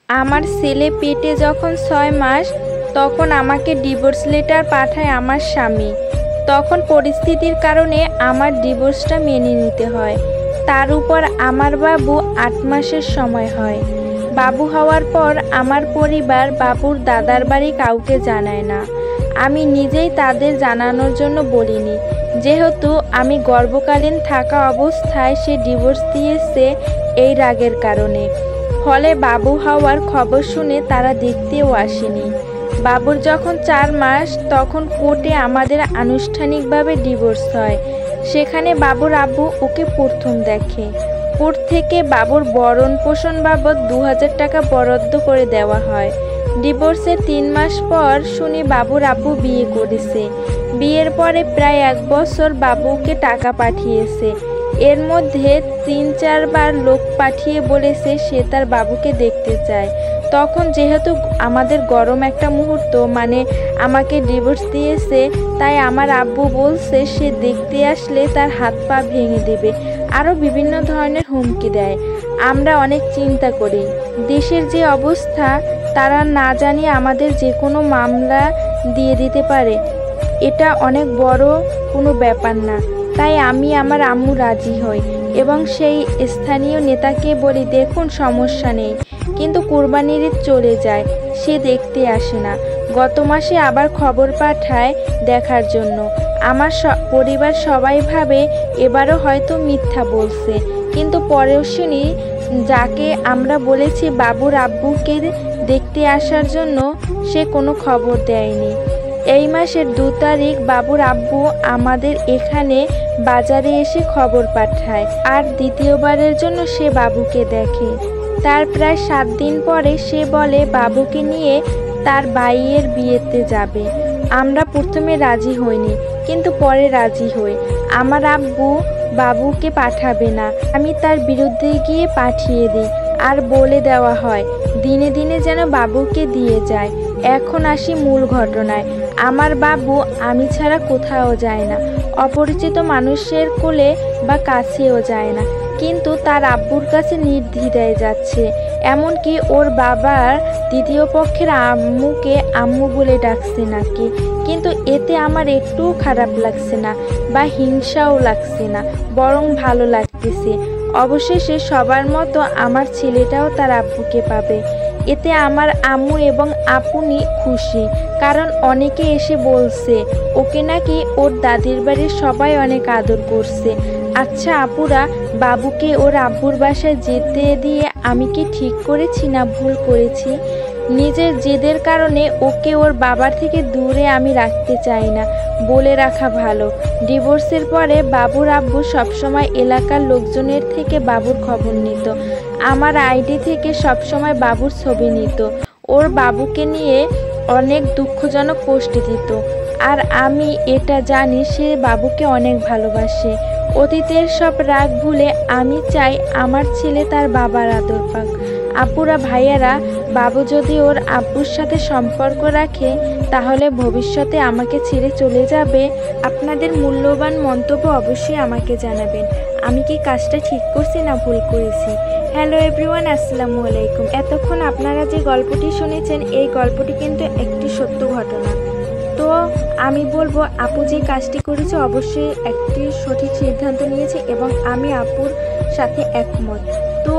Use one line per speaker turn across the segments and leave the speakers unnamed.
আমার ছেলে পেটে যখন 6 মাস তখন আমাকে ডিভোর্স লেটার পাঠায় আমার স্বামী। তখন পরিস্থিতির কারণে আমার ডিভোর্সটা মেনে নিতে হয়। তার উপর আমার বাবু 8 মাসের সময় হয়। বাবু হওয়ার পর আমার পরিবার বাবুর দাদার বাড়ি কাউকে জানায় না। আমি নিজেই তাদের জানানোর জন্য বলিনি, যেহেতু আমি গর্ভকালীন থাকা অবস্থায় সে ডিভোর্স দিয়েছে এই রাগের কারণে। ফলে বাবু হওয়ার খবর শুনে তারা দেখতেও আসেনি। বাবুর যখন 4 মাস তখন কোর্টে আমাদের আনুষ্ঠানিকভাবে ডিভোর্স হয়। সেখানে বাবুর আব্বু ওকে প্রথম দেখে। কোর্ট থেকে বাবুর ভরণ পোষণ বাবদ 2000 টাকা বরাদ্দ করে দেওয়া হয়। ডিভোর্সের 3 মাস পর শুনি বাবুর আব্বু বিয়ে করেছে। বিয়ের পরে প্রায় 1 বছর বাবুকে টাকা পাঠিয়েছে। এর মধ্যে 3-4 বার লোক পাঠিয়ে বলেছে সে তার বাবুকে দেখতে চায়। তখন যেহেতু আমাদের গরম একটা মুহূর্ত, মানে আমাকে ডিভোর্স দিয়েছে, তাই আমার আব্বু বলছে সে দেখতে আসলে তার হাত পা ভেঙে দেবে, আরও বিভিন্ন ধরনের হুমকি দেয়। আমরা অনেক চিন্তা করি, দেশের যে অবস্থা, তারা না জানিয়ে আমাদের যে কোনো মামলা দিয়ে দিতে পারে। এটা অনেক বড় কোনো ব্যাপার না। তাই আমি আমার আম্মু রাজি হই এবং সেই স্থানীয় নেতাকে বলি, দেখুন সমস্যা নেই, কিন্তু কুরবানির ঈদ চলে যায়, সে দেখতে আসে না। গত মাসে আবার খবর পাঠায় দেখার জন্য। আমার পরিবার সবাই ভাবে এবারও হয়তো মিথ্যা বলছে, কিন্তু পরেও শুনি যাকে আমরা বলেছি বাবুর আব্বুকে দেখতে আসার জন্য, সে কোনো খবর দেয়নি। এই মাসের 2 তারিখ বাবুর আব্বু আমাদের এখানে বাজারে এসে খবর পাঠায়, আর দ্বিতীয়বারের জন্য সে বাবুকে দেখে। তার প্রায় 7 দিন পরে সে বলে বাবুকে নিয়ে তার ভাইয়ের বিয়েতে যাবে। আমরা প্রথমে রাজি হইনি, কিন্তু পরে রাজি হই। আমার আব্বু বাবুকে পাঠাবে না, আমি তার বিরুদ্ধে গিয়ে পাঠিয়ে দিই, আর বলে দেওয়া হয় দিনে দিনে যেন বাবুকে দিয়ে যায়। এখন আসি মূল ঘটনায়। আমার বাবু আমি ছাড়া কোথাও যায় না, অপরিচিত মানুষের কোলে বা কাছেও যায় না, কিন্তু তার আব্বুর কাছে নির্দ্বিধায় যাচ্ছে। এমনকি ওর বাবার দ্বিতীয় পক্ষের আম্মুকে আম্মু বলে ডাকছে নাকি। কিন্তু এতে আমার একটুও খারাপ লাগছে না বা হিংসাও লাগছে না, বরং ভালো লাগতেছে। অবশেষে সবার মতো আমার ছেলেটাও তার আব্বুকে পাবে। এতে আমার আম্মু এবং আপুনি খুশি, কারণ অনেকে এসে বলছে ওকে নাকি ওর দাদির বাড়ির সবাই অনেক আদর করছে। আচ্ছা আপুরা, বাবুকে ওর আব্বুর বাসায় যেতে দিয়ে আমি কি ঠিক করেছি না ভুল করেছি? নিজের জেদের কারণে ওকে ওর বাবার থেকে দূরে আমি রাখতে চাই না, বলে রাখা ভালো। ডিভোর্সের পরে বাবুর আব্বু সবসময় এলাকার লোকজনের থেকে বাবুর খবর নিত। আমার আইডি থেকে সবসময় বাবুর ছবি নিত, ওর বাবুকে নিয়ে অনেক দুঃখজনক পোস্ট দিত। আর আমি এটা জানি সে বাবুকে অনেক ভালোবাসে। অতীতের সব রাগ ভুলে আমি চাই আমার ছেলে তার বাবার আদর পাক। আপুরা ভাইয়ারা, বাবু যদি ওর আব্বুর সাথে সম্পর্ক রাখে তাহলে ভবিষ্যতে আমাকে ছেড়ে চলে যাবে? আপনাদের মূল্যবান মন্তব্য অবশ্যই আমাকে জানাবেন। আমি কি কাজটা ঠিক করছি না ভুল করেছি? হ্যালো এভরিওয়ান, আসসালামু আলাইকুম। এতক্ষণ আপনারা যে গল্পটি শুনেছেন, এই গল্পটি কিন্তু একটি সত্য ঘটনা। তো আমি বলবো, আপু যে কাজটি করেছে অবশ্যই একটি সঠিক সিদ্ধান্ত নিয়েছে এবং আমি আপুর সাথে একমত। তো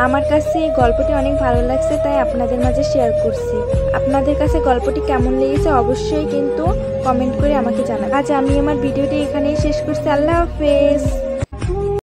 আমার কাছে এই গল্পটি অনেক ভালো লাগছে, তাই আপনাদের মাঝে শেয়ার করছি। আপনাদের কাছে গল্পটি কেমন লেগেছে অবশ্যই কিন্তু কমেন্ট করে আমাকে জানাবেন। আজ আমি আমার ভিডিওটি এখানেই শেষ করছি। আল্লাহ হাফেজ।